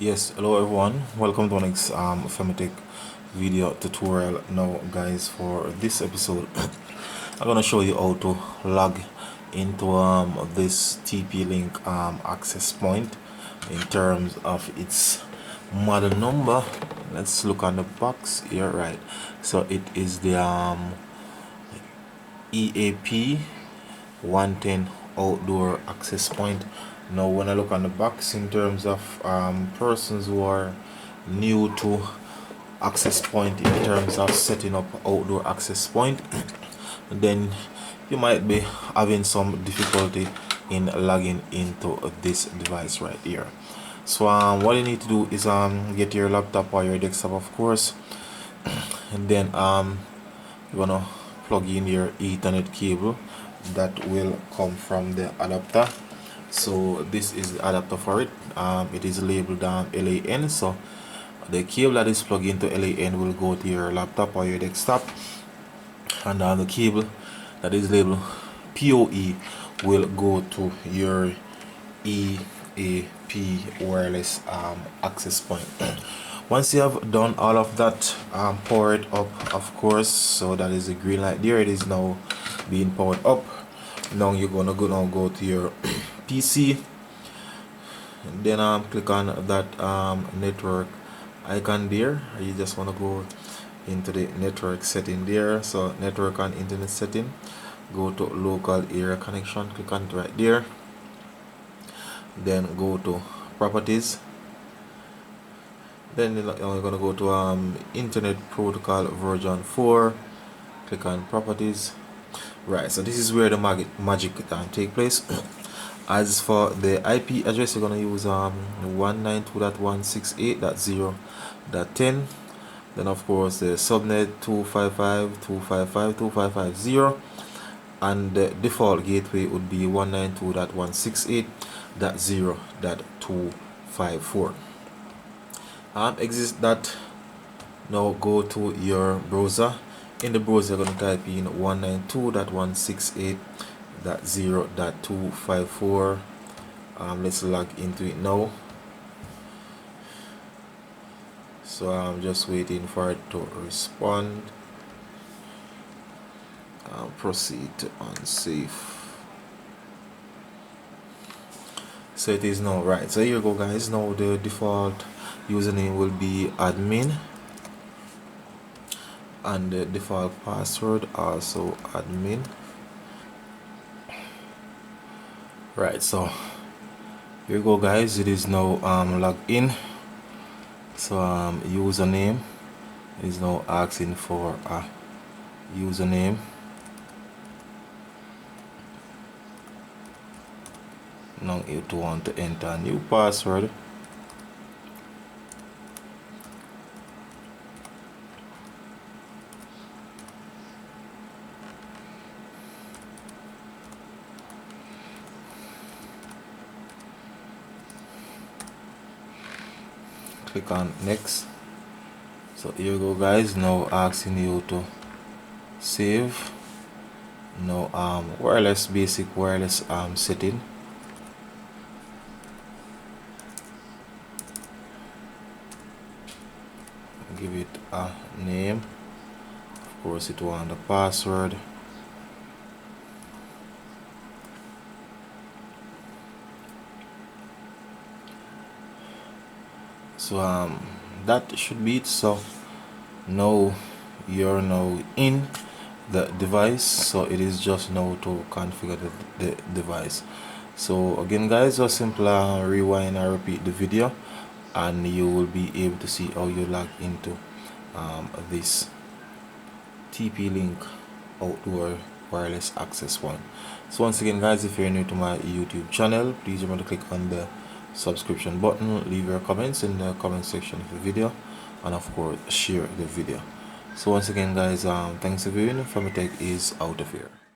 Yes, hello everyone, welcome to our next Femitech video tutorial. Now guys, for this episode I'm gonna show you how to log into this TP-Link access point in terms of its model number. Let's look on the box here. Right, so it is the EAP 110 outdoor access point. Now when I look on the box in terms of persons who are new to access point in terms of setting up outdoor access point, then you might be having some difficulty in logging into this device right here. So what you need to do is get your laptop or your desktop, of course, and then you're gonna plug in your Ethernet cable that will come from the adapter. So this is the adapter for it. It is labeled LAN. So the cable that is plugged into LAN will go to your laptop or your desktop, and the cable that is labeled PoE will go to your EAP wireless access point. Once you have done all of that, power it up, of course. So that is the green light there. It is now being powered up. Now you're gonna go to your PC, and then click on that network icon there. You just want to go into the network setting there. So network and internet setting, go to local area connection, click on it right there, then go to properties, then you're gonna go to internet protocol version 4, click on properties. Right, so this is where the magic take place. As for the IP address, you're gonna use 192.168.0.10. then of course the subnet 255.255.255.0, and the default gateway would be 192.168.0.254. Exit that. Now go to your browser. In the browser, you're going to type in 192.168.0.254. Let's log into it now. So I'm just waiting for it to respond. Proceed to unsafe. So it is now. Right, so here you go guys. Now the default username will be admin, and the default password also admin. Right, so here you go guys, it is now logged in. So username is now asking for a username. Now you want to enter a new password. Click on next. So here you go guys, now asking you to save. Now wireless, basic wireless setting. Give it a name, of course it want the password. So that should be it. So now you're now in the device, so it is just now to configure the device. So again guys, just simply rewind and repeat the video, and you will be able to see how you log into this TP-Link outdoor wireless access point. So once again guys, if you're new to my YouTube channel, please remember to click on the subscription button, leave your comments in the comment section of the video, and of course share the video. So once again guys, thanks for viewing. Femitech is out of here.